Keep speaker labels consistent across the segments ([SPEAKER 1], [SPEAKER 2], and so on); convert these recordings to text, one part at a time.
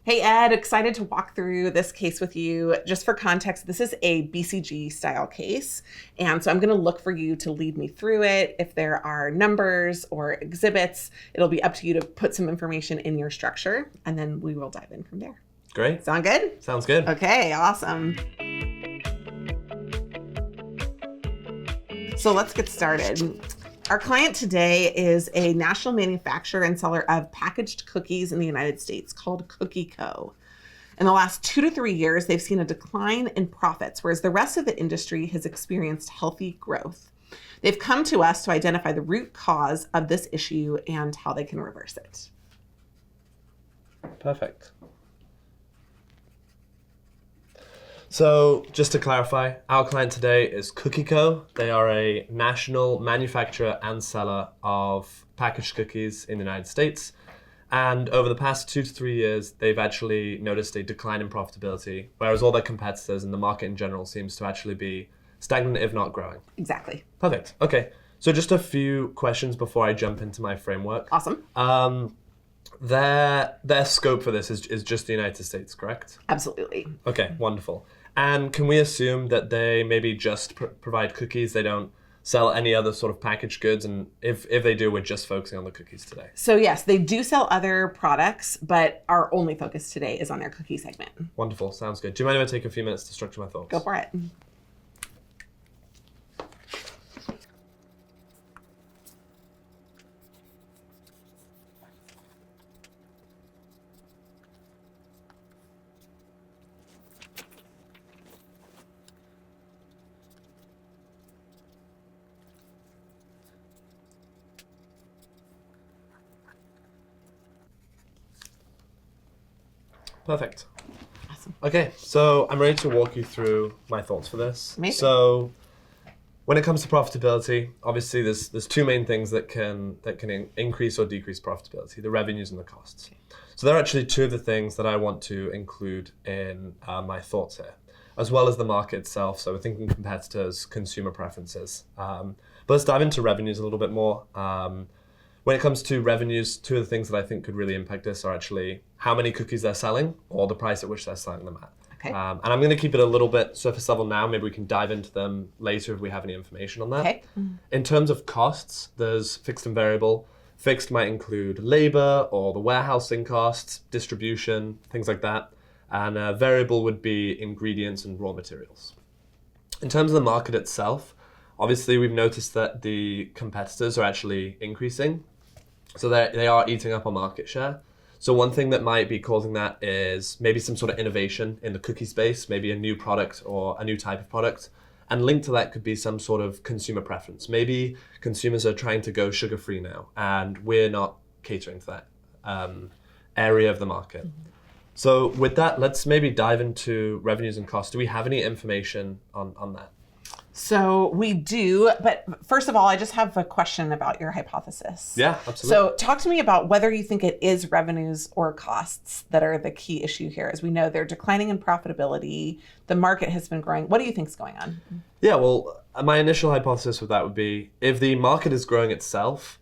[SPEAKER 1] Hey Ed, excited to walk through this case with you. Just for context, this is a BCG style case. And so I'm going to look for you to lead me through it. If there are numbers or exhibits, it'll be up to you to put some information in your structure, and then we will dive in from there.
[SPEAKER 2] Great.
[SPEAKER 1] Sound good?
[SPEAKER 2] Sounds good.
[SPEAKER 1] Okay, awesome. So let's get started. Our client today is a national manufacturer and seller of packaged cookies in the United States called CookieCo. In the last 2 to 3 years, they've seen a decline in profits, whereas the rest of the industry has experienced healthy growth. They've come to us to identify the root cause of this issue and how they can reverse it.
[SPEAKER 2] Perfect. So just to clarify, our client today is CookieCo. They are a national manufacturer and seller of packaged cookies in the United States. And over the past 2 to 3 years, they've actually noticed a decline in profitability, whereas all their competitors and the market in general seems to actually be stagnant, if not growing.
[SPEAKER 1] Exactly.
[SPEAKER 2] Perfect. Okay. So just a few questions before I jump into my framework.
[SPEAKER 1] Awesome.
[SPEAKER 2] Their scope for this is just the United States, correct?
[SPEAKER 1] Absolutely.
[SPEAKER 2] Okay, wonderful. And can we assume that they maybe just provide cookies? They don't sell any other sort of packaged goods? And if they do, we're just focusing on the cookies today.
[SPEAKER 1] So yes, they do sell other products, but our only focus today is on their cookie segment.
[SPEAKER 2] Wonderful, sounds good. Do you mind if I take a few minutes to structure my thoughts?
[SPEAKER 1] Go for it.
[SPEAKER 2] Perfect.
[SPEAKER 1] Awesome.
[SPEAKER 2] Okay, so I'm ready to walk you through my thoughts for this.
[SPEAKER 1] Amazing.
[SPEAKER 2] So when it comes to profitability, obviously there's two main things that can increase or decrease profitability: the revenues and the costs. So there are actually two of the things that I want to include in my thoughts here, as well as the market itself. So we're thinking competitors, consumer preferences. But let's dive into revenues a little bit more. When it comes to revenues, two of the things that I think could really impact this are actually how many cookies they're selling or the price at which they're selling them at.
[SPEAKER 1] Okay.
[SPEAKER 2] And I'm going to keep it a little bit surface level now. Maybe we can dive into them later if we have any information on that.
[SPEAKER 1] Okay.
[SPEAKER 2] In terms of costs, there's fixed and variable. Fixed might include labor or the warehousing costs, distribution, things like that. And variable would be ingredients and raw materials. In terms of the market itself, obviously we've noticed that the competitors are actually increasing. So they are eating up our market share. So one thing that might be causing that is maybe some sort of innovation in the cookie space, maybe a new product or a new type of product. And linked to that could be some sort of consumer preference. Maybe consumers are trying to go sugar-free now, and we're not catering to that area of the market. Mm-hmm. So with that, let's maybe dive into revenues and costs. Do we have any information on that?
[SPEAKER 1] So we do, but first of all, I just have a question about your hypothesis.
[SPEAKER 2] Yeah, absolutely.
[SPEAKER 1] So talk to me about whether you think it is revenues or costs that are the key issue here. As we know, they're declining in profitability. The market has been growing. What do you think is going on?
[SPEAKER 2] Yeah, well, my initial hypothesis with that would be if the market is growing itself,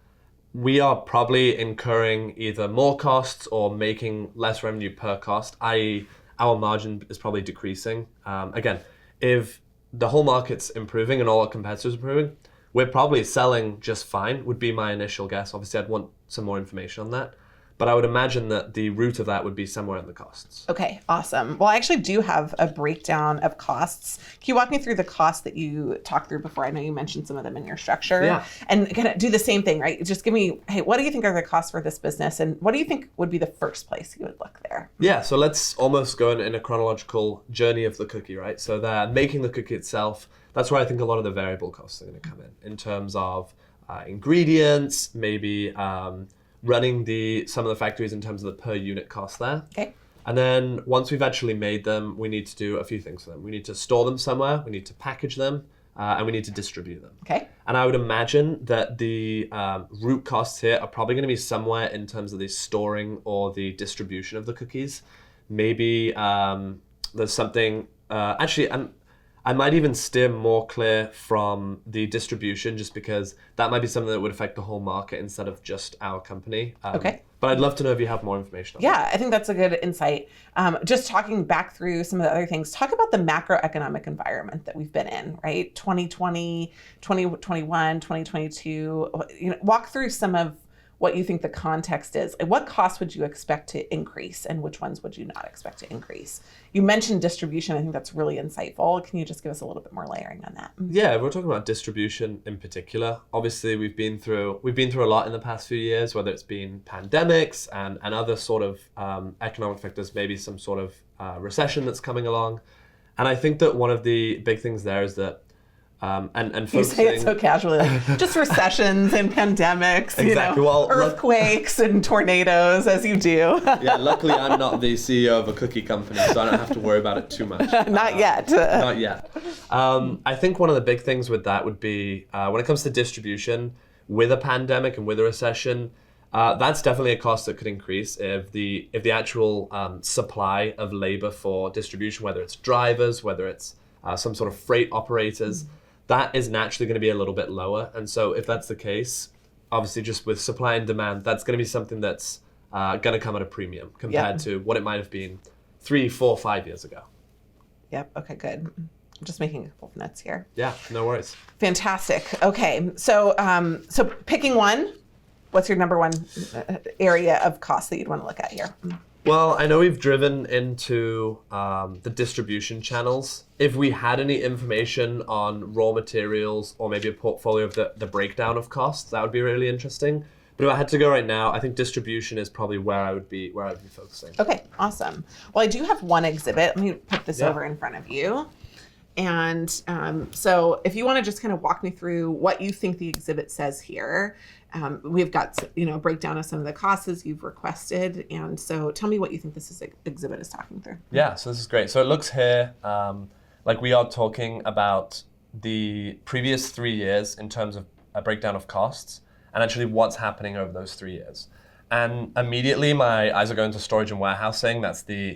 [SPEAKER 2] we are probably incurring either more costs or making less revenue per cost, i.e. our margin is probably decreasing. Again, if the whole market's improving and all our competitors are improving, we're probably selling just fine, would be my initial guess. Obviously, I'd want some more information on that. But I would imagine that the root of that would be somewhere in the costs.
[SPEAKER 1] Okay, awesome. Well, I actually do have a breakdown of costs. Can you walk me through the costs that you talked through before? I know you mentioned some of them in your structure.
[SPEAKER 2] Yeah.
[SPEAKER 1] And kind of do the same thing, right? Just give me, hey, what do you think are the costs for this business? And what do you think would be the first place you would look there?
[SPEAKER 2] Yeah, so let's almost go in a chronological journey of the cookie, right? So they're making the cookie itself. That's where I think a lot of the variable costs are going to come in terms of ingredients, maybe running some of the factories in terms of the per unit cost there.
[SPEAKER 1] Okay.
[SPEAKER 2] And then once we've actually made them, we need to do a few things for them. We need to store them somewhere, we need to package them, and we need to distribute them.
[SPEAKER 1] Okay.
[SPEAKER 2] And I would imagine that the root costs here are probably going to be somewhere in terms of the storing or the distribution of the cookies. Maybe there's something, actually, I might even steer more clear from the distribution just because that might be something that would affect the whole market instead of just our company.
[SPEAKER 1] Okay.
[SPEAKER 2] But I'd love to know if you have more information on that.
[SPEAKER 1] Yeah, I think that's a good insight. Just talking back through some of the other things, talk about the macroeconomic environment that we've been in, right? 2020, 2021, 2022. Walk through some of what you think the context is. What costs would you expect to increase and which ones would you not expect to increase? You mentioned distribution. I think that's really insightful. Can you just give us a little bit more layering on that?
[SPEAKER 2] Yeah, we're talking about distribution in particular. Obviously, we've been through a lot in the past few years, whether it's been pandemics and other sort of economic factors, maybe some sort of recession that's coming along. And I think that one of the big things there is that and
[SPEAKER 1] you say it so casually, like, just recessions and pandemics,
[SPEAKER 2] exactly. Well,
[SPEAKER 1] earthquakes and tornadoes, as you do.
[SPEAKER 2] Yeah, luckily I'm not the CEO of a cookie company, so I don't have to worry about it too much.
[SPEAKER 1] Not yet.
[SPEAKER 2] Not yet. I think one of the big things with that would be when it comes to distribution, with a pandemic and with a recession, that's definitely a cost that could increase if the actual supply of labor for distribution, whether it's drivers, whether it's some sort of freight operators, that is naturally going to be a little bit lower. And so if that's the case, obviously just with supply and demand, that's going to be something that's going to come at a premium compared to what it might have been 3, 4, 5 years ago.
[SPEAKER 1] Yep. Okay, good. I'm just making a couple of notes here.
[SPEAKER 2] Yeah, no worries.
[SPEAKER 1] Fantastic. Okay. So so picking one, what's your number one area of cost that you'd want to look at here?
[SPEAKER 2] Well, I know we've driven into the distribution channels. If we had any information on raw materials or maybe a portfolio of the breakdown of costs, that would be really interesting. But if I had to go right now, I think distribution is probably where I would be focusing.
[SPEAKER 1] Okay, awesome. Well, I do have one exhibit. Let me put this over in front of you. And so if you want to just kind of walk me through what you think the exhibit says here. We've got a breakdown of some of the costs as you've requested. And so tell me what you think this exhibit is talking through.
[SPEAKER 2] Yeah, so this is great. So it looks here like we are talking about the previous 3 years in terms of a breakdown of costs and actually what's happening over those 3 years. And immediately my eyes are going to storage and warehousing.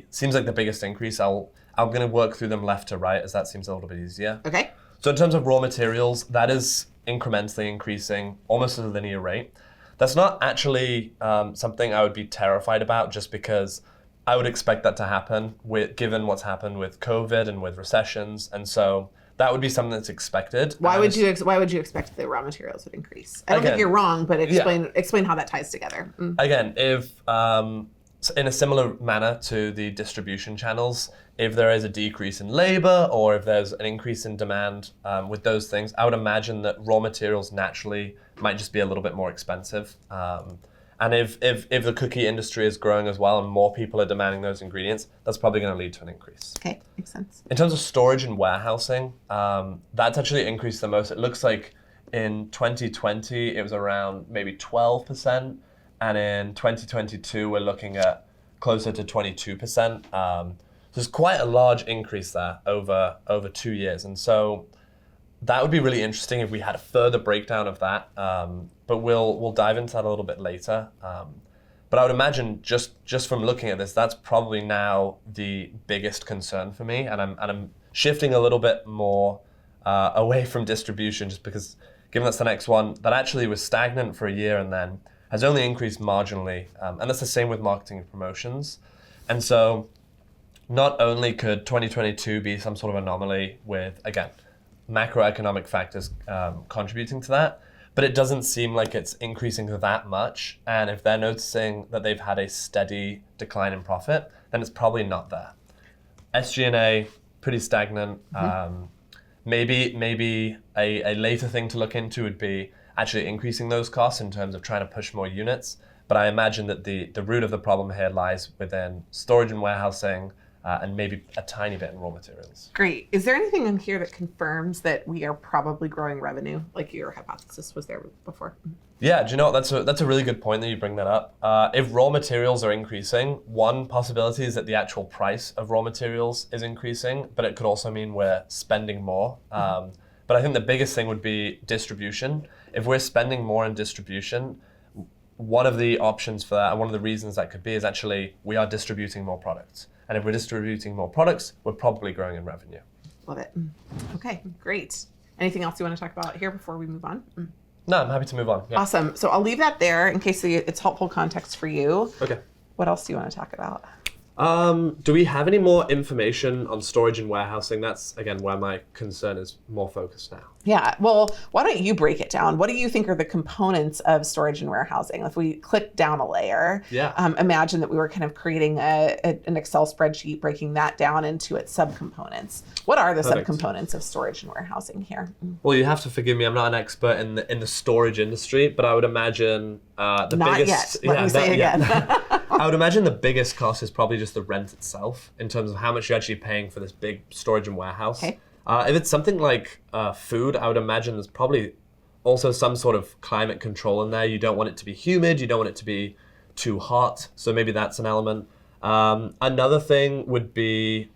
[SPEAKER 2] Seems like the biggest increase. I'm going to work through them left to right as that seems a little bit easier.
[SPEAKER 1] Okay.
[SPEAKER 2] So in terms of raw materials, that is incrementally increasing almost at a linear rate. That's not actually something I would be terrified about just because I would expect that to happen given what's happened with COVID and with recessions. And so that would be something that's expected.
[SPEAKER 1] Why would you expect the raw materials would increase? I don't think you're wrong, but explain how that ties together.
[SPEAKER 2] Again, if in a similar manner to the distribution channels, if there is a decrease in labor or if there's an increase in demand with those things, I would imagine that raw materials naturally might just be a little bit more expensive. And if the cookie industry is growing as well and more people are demanding those ingredients, that's probably going to lead to an increase.
[SPEAKER 1] Okay, makes sense.
[SPEAKER 2] In terms of storage and warehousing, that's actually increased the most. It looks like in 2020, it was around maybe 12%. And in 2022, we're looking at closer to 22%. So there's quite a large increase there over 2 years. And so that would be really interesting if we had a further breakdown of that. But we'll dive into that a little bit later. But I would imagine just from looking at this, that's probably now the biggest concern for me. And I'm shifting a little bit more away from distribution just because given that's the next one, that actually was stagnant for a year and then has only increased marginally. And that's the same with marketing and promotions. And so not only could 2022 be some sort of anomaly with, again, macroeconomic factors contributing to that, but it doesn't seem like it's increasing that much. And if they're noticing that they've had a steady decline in profit, then it's probably not there. SG&A, pretty stagnant. Maybe a later thing to look into would be actually increasing those costs in terms of trying to push more units. But I imagine that the root of the problem here lies within storage and warehousing and maybe a tiny bit in raw materials.
[SPEAKER 1] Great. Is there anything in here that confirms that we are probably growing revenue, like your hypothesis was there before?
[SPEAKER 2] Yeah, do you know what? That's a really good point that you bring that up. If raw materials are increasing, one possibility is that the actual price of raw materials is increasing, but it could also mean we're spending more. But I think the biggest thing would be distribution. If we're spending more in distribution, one of the options for that, and one of the reasons that could be, is actually we are distributing more products. And if we're distributing more products, we're probably growing in revenue.
[SPEAKER 1] Love it. Okay, great. Anything else you want to talk about here before we move on?
[SPEAKER 2] No, I'm happy to move on. Yeah.
[SPEAKER 1] Awesome. So I'll leave that there in case it's helpful context for you.
[SPEAKER 2] Okay.
[SPEAKER 1] What else do you want to talk about?
[SPEAKER 2] Do we have any more information on storage and warehousing? That's, again, where my concern is more focused now.
[SPEAKER 1] Yeah. Well, why don't you break it down? What do you think are the components of storage and warehousing? If we click down a layer, imagine that we were kind of creating an Excel spreadsheet, breaking that down into its subcomponents. What are the subcomponents of storage and warehousing here?
[SPEAKER 2] Well, you have to forgive me. I'm not an expert in the storage industry, but I would imagine
[SPEAKER 1] Not yet. Let me say again.
[SPEAKER 2] I would imagine the biggest cost is probably just the rent itself in terms of how much you're actually paying for this big storage and warehouse.
[SPEAKER 1] Okay.
[SPEAKER 2] If it's something like food, I would imagine there's probably also some sort of climate control in there. You don't want it to be humid. You don't want it to be too hot. So maybe that's an element. Another thing would be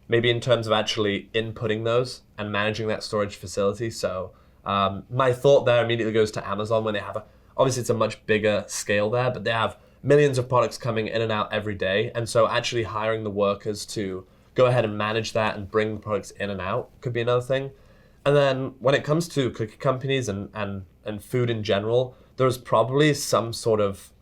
[SPEAKER 2] maybe in terms of actually inputting those and managing that storage facility. So my thought there immediately goes to Amazon when they have obviously it's a much bigger scale there, but they have millions of products coming in and out every day. And so actually hiring the workers to go ahead and manage that and bring the products in and out could be another thing. And then when it comes to cookie companies and food in general, there's probably some sort of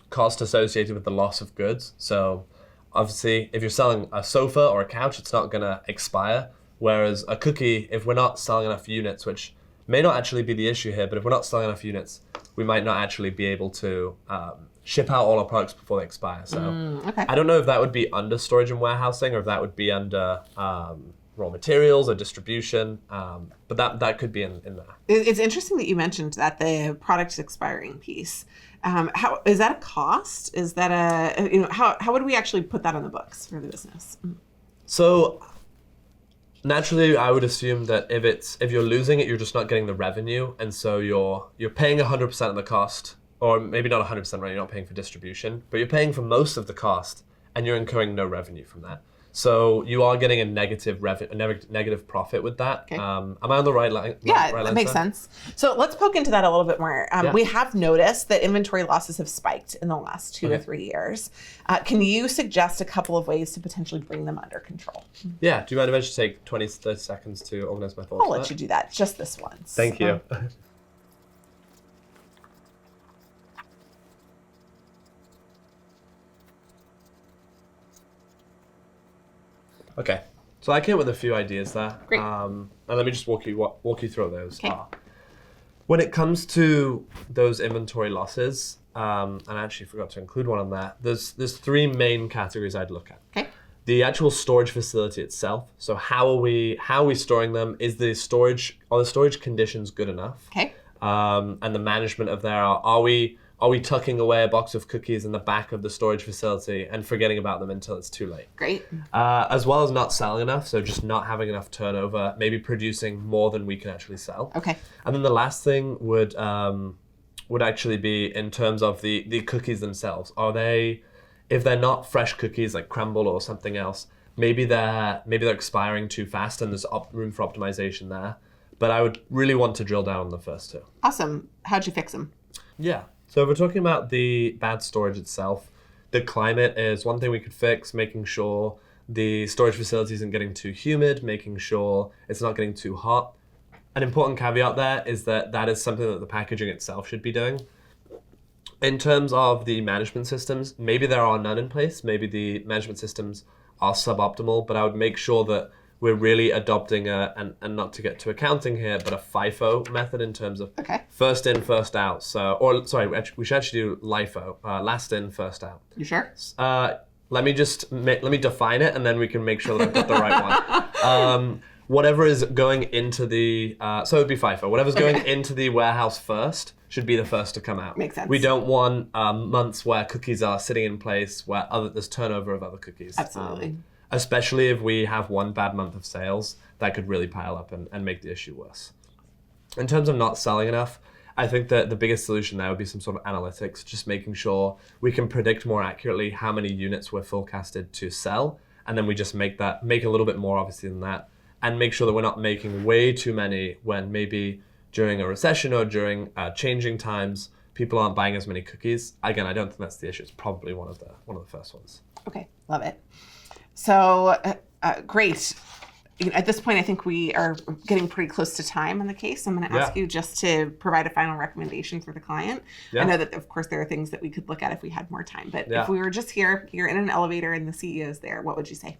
[SPEAKER 2] cost associated with the loss of goods. So obviously, if you're selling a sofa or a couch, it's not going to expire. Whereas a cookie, if we're not selling enough units, which may not actually be the issue here, but if we're not selling enough units, we might not actually be able to ship out all our products before they expire. So I don't know if that would be under storage and warehousing or if that would be under raw materials or distribution, but that could be in there.
[SPEAKER 1] It's interesting that you mentioned that the product expiring piece. How is that a cost? Is that how would we actually put that on the books for the business?
[SPEAKER 2] So naturally, I would assume that if you're losing it, you're just not getting the revenue, and so you're paying 100% of the cost, or maybe not 100%, right? You're not paying for distribution, but you're paying for most of the cost, and you're incurring no revenue from that. So you are getting a negative profit with that. Okay. Am I on the right line?
[SPEAKER 1] Yeah, that makes sense. So let's poke into that a little bit more. We have noticed that inventory losses have spiked in the last 2 to 3 years. Can you suggest a couple of ways to potentially bring them under control?
[SPEAKER 2] Yeah. Do you mind if I just take 20 to 30 seconds to organize my thoughts?
[SPEAKER 1] I'll let you do that just this once.
[SPEAKER 2] Thank you. Okay, so I came up with a few ideas there.
[SPEAKER 1] Great.
[SPEAKER 2] And let me just walk you through those. Okay. When it comes to those inventory losses, and I actually forgot to include one on that, there's 3 main categories I'd look at. Okay. The actual storage facility itself. So how are we storing them? Are the storage conditions good enough? Okay. And the management of there, are we tucking away a box of cookies in the back of the storage facility and forgetting about them until it's too late? Great. As well as not selling enough, so just not having enough turnover, maybe producing more than we can actually sell. Okay. And then the last thing would actually be in terms of the cookies themselves. If they're not fresh cookies like crumble or something else, maybe they're expiring too fast and there's room for optimization there. But I would really want to drill down on the first 2. Awesome. How'd you fix them? Yeah. So if we're talking about the bad storage itself, the climate is one thing we could fix, making sure the storage facility isn't getting too humid, making sure it's not getting too hot. An important caveat there is that is something that the packaging itself should be doing. In terms of the management systems, maybe there are none in place, maybe the management systems are suboptimal, but I would make sure that we're really adopting and not to get to accounting here, but a FIFO method in terms of first in, first out. We should actually do LIFO, last in, first out. You sure? Let me define it, and then we can make sure that I've got the right one. Whatever is going into the, so it would be FIFO. Whatever's going into the warehouse first should be the first to come out. Makes sense. We don't want months where cookies are sitting in place where there's turnover of other cookies. Absolutely. Especially if we have one bad month of sales, that could really pile up and make the issue worse. In terms of not selling enough, I think that the biggest solution there would be some sort of analytics, just making sure we can predict more accurately how many units we're forecasted to sell, and then we just make a little bit more obviously than that, and make sure that we're not making way too many when maybe during a recession or during changing times, people aren't buying as many cookies. Again, I don't think that's the issue. It's probably one of the first ones. Okay, love it. So
[SPEAKER 1] Great. At this point, I think we are getting pretty close to time on the case. I'm going to ask you just to provide a final recommendation for the client. I know that, of course, there are things that we could look at if we had more time. But if we were just here, you're in an elevator and the CEO's there, what would you say?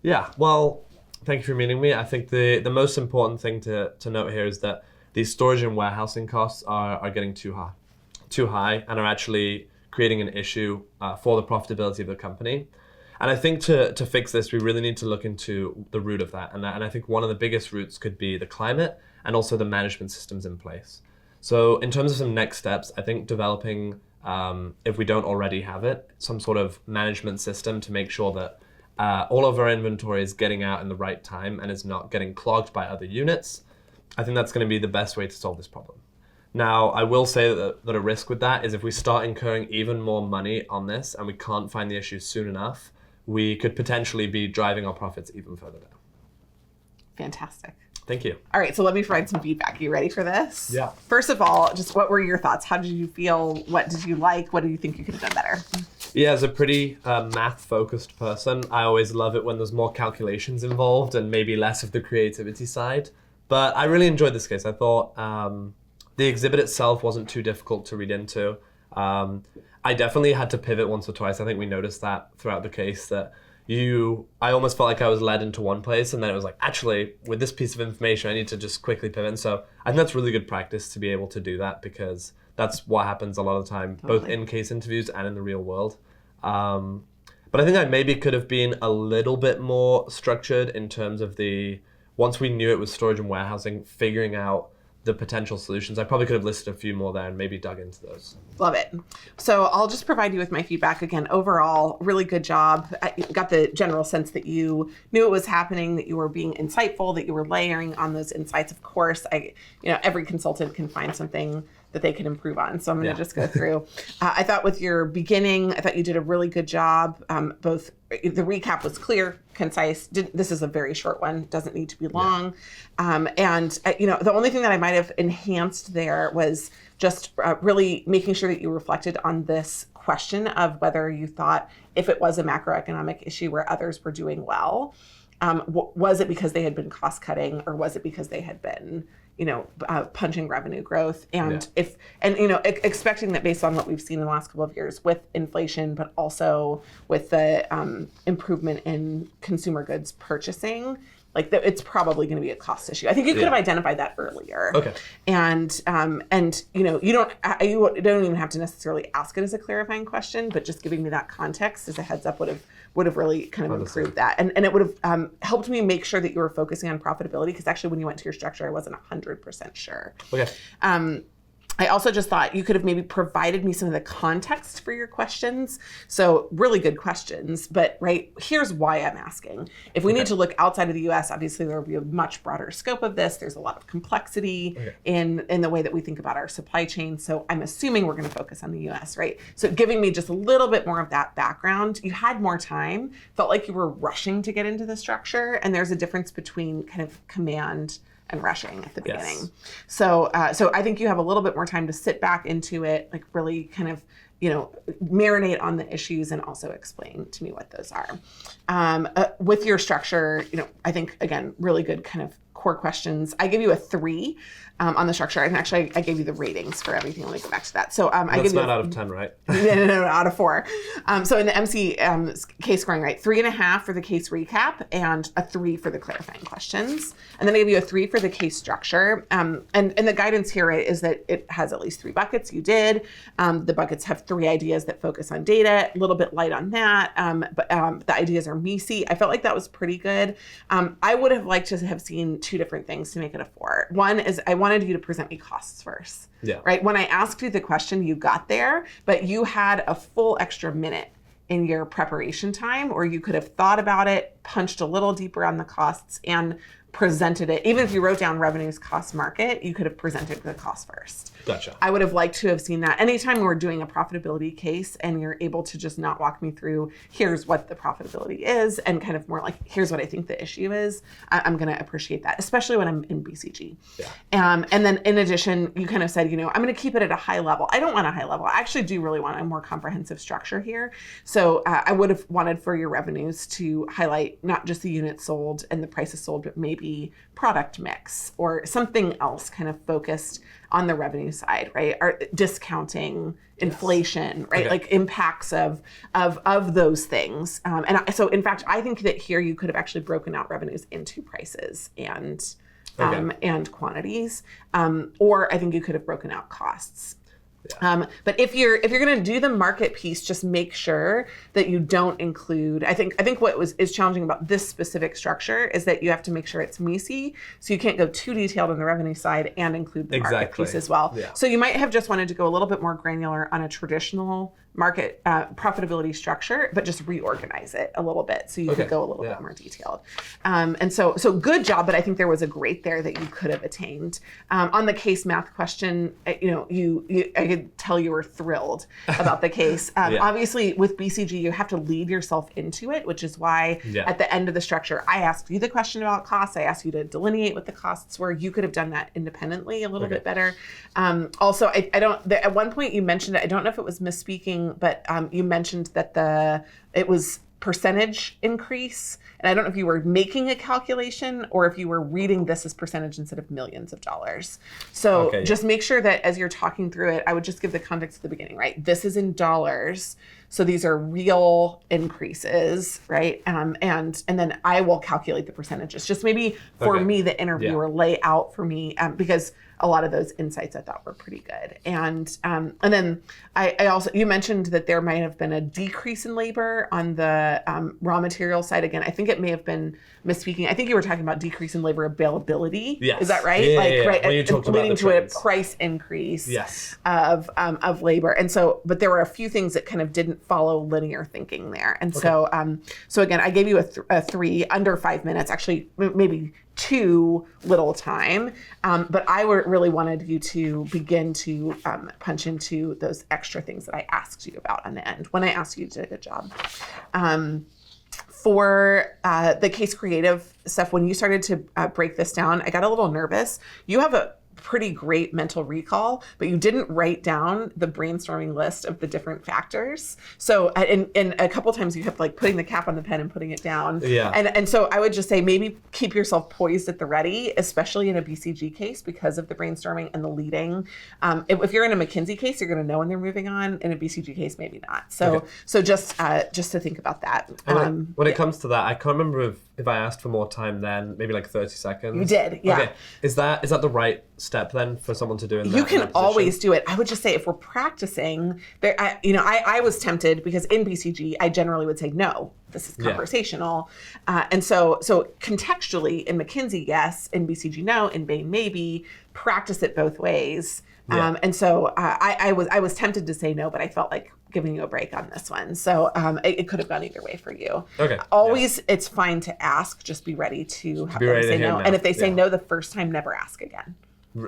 [SPEAKER 2] Yeah, well, thank you for meeting me. I think the most important thing to note here is that these storage and warehousing costs are getting too high and are actually creating an issue for the profitability of the company. And I think to fix this, we really need to look into the root of that. And I think one of the biggest roots could be the climate and also the management systems in place. So in terms of some next steps, I think developing, if we don't already have it, some sort of management system to make sure that all of our inventory is getting out in the right time and is not getting clogged by other units. I think that's going to be the best way to solve this problem. Now, I will say that a risk with that is if we start incurring even more money on this and we can't find the issue soon enough, we could potentially be driving our profits even further down.
[SPEAKER 1] Fantastic.
[SPEAKER 2] Thank you.
[SPEAKER 1] All right, so let me provide some feedback. You ready for this?
[SPEAKER 2] Yeah.
[SPEAKER 1] First of all, just what were your thoughts? How did you feel? What did you like? What do you think you could have done better?
[SPEAKER 2] Yeah, as a pretty math-focused person, I always love it when there's more calculations involved and maybe less of the creativity side. But I really enjoyed this case. I thought the exhibit itself wasn't too difficult to read into. I definitely had to pivot once or twice. I think we noticed that throughout the case that I almost felt like I was led into one place and then it was like, actually, with this piece of information, I need to just quickly pivot. And so I think that's really good practice to be able to do that because that's what happens a lot of the time, both in case interviews and in the real world. But I think I maybe could have been a little bit more structured in terms of once we knew it was storage and warehousing, figuring out the potential solutions. I probably could have listed a few more there and maybe dug into those.
[SPEAKER 1] Love it. So I'll just provide you with my feedback again. Overall, really good job. I got the general sense that you knew it was happening, that you were being insightful, that you were layering on those insights. Of course, every consultant can find something that they can improve on. So I'm going to just go through. I thought with your beginning, I thought you did a really good job. Both the recap was clear, concise. This is a very short one, doesn't need to be long. The only thing that I might have enhanced there was just really making sure that you reflected on this question of whether you thought if it was a macroeconomic issue where others were doing well, was it because they had been cost cutting or was it because they had been punching revenue growth expecting that based on what we've seen in the last couple of years with inflation, but also with the improvement in consumer goods purchasing, it's probably going to be a cost issue. I think you could have identified that earlier.
[SPEAKER 2] Okay.
[SPEAKER 1] And you don't even have to necessarily ask it as a clarifying question, but just giving me that context as a heads up would have really kind of improved that. And it would have helped me make sure that you were focusing on profitability, because actually when you went to your structure, I wasn't 100% sure.
[SPEAKER 2] Okay.
[SPEAKER 1] I also just thought you could have maybe provided me some of the context for your questions. So really good questions, but here's why I'm asking. If we need to look outside of the US, obviously there will be a much broader scope of this. There's a lot of complexity in the way that we think about our supply chain. So I'm assuming we're going to focus on the US, right? So giving me just a little bit more of that background, you had more time, felt like you were rushing to get into the structure. And there's a difference between kind of command and rushing at the beginning. Yes. So I think you have a little bit more time to sit back into it, really kind of, marinate on the issues and also explain to me what those are. With your structure, I think, again, really good kind of core questions. I give you a 3 on the structure. And actually, I gave you the ratings for everything. Let me go back to that. So I give you
[SPEAKER 2] not out of 10, right?
[SPEAKER 1] No, out of 4. So in the MC case scoring, 3.5 for the case recap and a 3 for the clarifying questions. And then I give you a 3 for the case structure. And the guidance here is that it has at least 3 buckets. You did. The buckets have 3 ideas that focus on data, a little bit light on that. But the ideas are meaty. I felt like that was pretty good. I would have liked to have seen 2 different things to make it a 4. One is I wanted you to present me costs first.
[SPEAKER 2] Yeah.
[SPEAKER 1] Right? When I asked you the question, you got there, but you had a full extra minute in your preparation time, or you could have thought about it, punched a little deeper on the costs, and presented it. Even if you wrote down revenues, cost, market, you could have presented the cost first.
[SPEAKER 2] Gotcha.
[SPEAKER 1] I would have liked to have seen that. Anytime we're doing a profitability case and you're able to just not walk me through, here's what the profitability is, and kind of more like, here's what I think the issue is, I'm going to appreciate that, especially when I'm in BCG.
[SPEAKER 2] Yeah.
[SPEAKER 1] And then in addition, you kind of said, I'm going to keep it at a high level. I don't want a high level. I actually do really want a more comprehensive structure here. So I would have wanted for your revenues to highlight not just the units sold and the prices sold, but maybe product mix or something else kind of focused on the revenue side, right? Or discounting, inflation, right?
[SPEAKER 2] Okay.
[SPEAKER 1] Like impacts of those things. So in fact, I think that here you could have actually broken out revenues into prices and quantities, or I think you could have broken out costs. Yeah. But if you're going to do the market piece, just make sure that you don't include. I think what is challenging about this specific structure is that you have to make sure it's MECE, so you can't go too detailed on the revenue side and include the market piece as well. Yeah. So you might have just wanted to go a little bit more granular on a traditional market profitability structure, but just reorganize it a little bit so you could go a little bit more detailed. And so good job, but I think there was a great there that you could have attained. On the case math question, I could tell you were thrilled about the case. Obviously, with BCG, you have to lead yourself into it, which is why at the end of the structure, I asked you the question about costs. I asked you to delineate what the costs were. You could have done that independently a little bit better. Also, at one point you mentioned it. I don't know if it was misspeaking, but you mentioned that it was percentage increase. And I don't know if you were making a calculation or if you were reading this as percentage instead of millions of dollars. So just make sure that as you're talking through it, I would just give the context at the beginning, right? This is in dollars. So these are real increases, right? And then I will calculate the percentages. Just maybe for me, the interviewer lay out for me, because a lot of those insights I thought were pretty good. And then I also, you mentioned that there might have been a decrease in labor on the raw material side. Again, I think it may have been misspeaking. I think you were talking about decrease in labor availability. Yes. Is that right? Right.
[SPEAKER 2] When you talked about
[SPEAKER 1] leading to a price increase of labor. And so, but there were a few things that kind of didn't follow linear thinking there. And so again, I gave you a 3 under 5 minutes, actually maybe too little time, but I really wanted you to begin to punch into those extra things that I asked you about on the end. When I asked you, you did a good job. For the case creative stuff, when you started to break this down, I got a little nervous. You have a pretty great mental recall, but you didn't write down the brainstorming list of the different factors. So, and a couple times you kept like putting the cap on the pen and putting it down. Yeah. And so I would just say maybe keep yourself poised at the ready, especially in a BCG case because of the brainstorming and the leading. If you're in a McKinsey case, you're going to know when they're moving on. In a BCG case, maybe not. So just to think about that.
[SPEAKER 2] When it comes to that, I can't remember if I asked for more time then, maybe like 30 seconds.
[SPEAKER 1] You did, yeah.
[SPEAKER 2] Okay. Is that the right step then for someone to do in that?
[SPEAKER 1] You can always do it. I would just say if we're practicing, I was tempted because in BCG, I generally would say, no, this is conversational. And so contextually in McKinsey, yes, in BCG, no, in Bain, maybe, practice it both ways. And so I was tempted to say no, but I felt like giving you a break on this one. So it could have gone either way for you. Okay. Always, it's fine to ask. Just be ready to have them say no. And if they say no the first time, never ask again.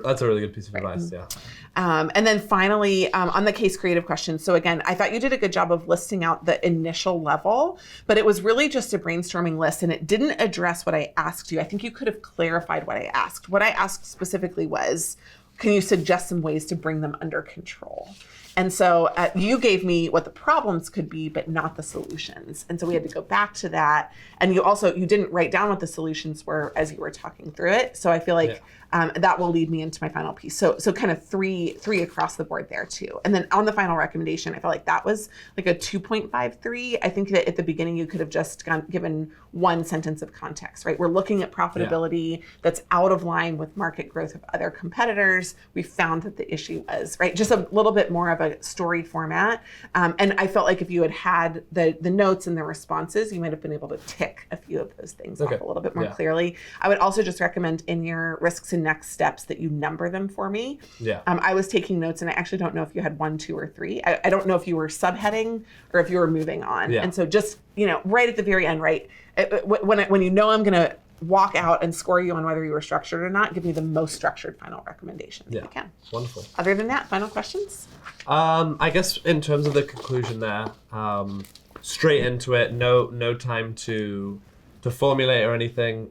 [SPEAKER 2] That's a really good piece of advice, yeah.
[SPEAKER 1] And then finally, on the case creative question. So again, I thought you did a good job of listing out the initial level, but it was really just a brainstorming list and it didn't address what I asked you. I think you could have clarified what I asked. What I asked specifically was, can you suggest some ways to bring them under control? And so you gave me what the problems could be, but not the solutions. And so we had to go back to that. And you didn't write down what the solutions were as you were talking through it. So I feel like that will lead me into my final piece. So kind of three across the board there too. And then on the final recommendation, I felt like that was like a 2.53. I think that at the beginning you could have just given one sentence of context, right? We're looking at profitability that's out of line with market growth of other competitors. We found that the issue was, right, just a little bit more of a story format. And I felt like if you had the notes and the responses, you might have been able to tick a few of those things off a little bit more clearly. I would also just recommend in your risks and next steps that you number them for me. I was taking notes and I actually don't know if you had 1, 2, or 3. I don't know if you were subheading or if you were moving on. And so just, right at the very end, right, when I'm going to walk out and score you on whether you were structured or not, give me the most structured final recommendation that you can.
[SPEAKER 2] Wonderful.
[SPEAKER 1] Other than that, final questions?
[SPEAKER 2] I guess in terms of the conclusion there, straight into it, no time to formulate or anything,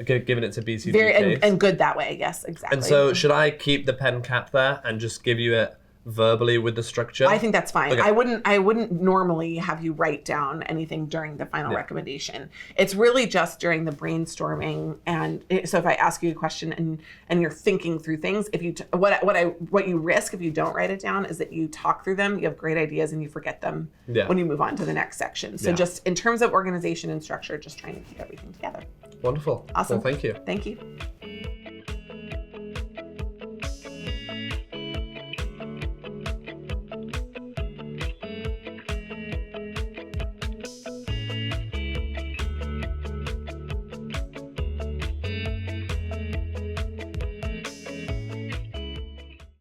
[SPEAKER 2] given it's a BCG case.
[SPEAKER 1] And good that way, yes, exactly.
[SPEAKER 2] And so should I keep the pen cap there and just give you it verbally with the structure?
[SPEAKER 1] I think that's fine.
[SPEAKER 2] Okay.
[SPEAKER 1] I wouldn't normally have you write down anything during the final recommendation. It's really just during the brainstorming. And so if I ask you a question and you're thinking through things, if you what you risk if you don't write it down is that you talk through them, you have great ideas, and you forget them when you move on to the next section. So just in terms of organization and structure, just trying to keep everything together.
[SPEAKER 2] Wonderful.
[SPEAKER 1] Awesome.
[SPEAKER 2] Well, thank you.
[SPEAKER 1] Thank you.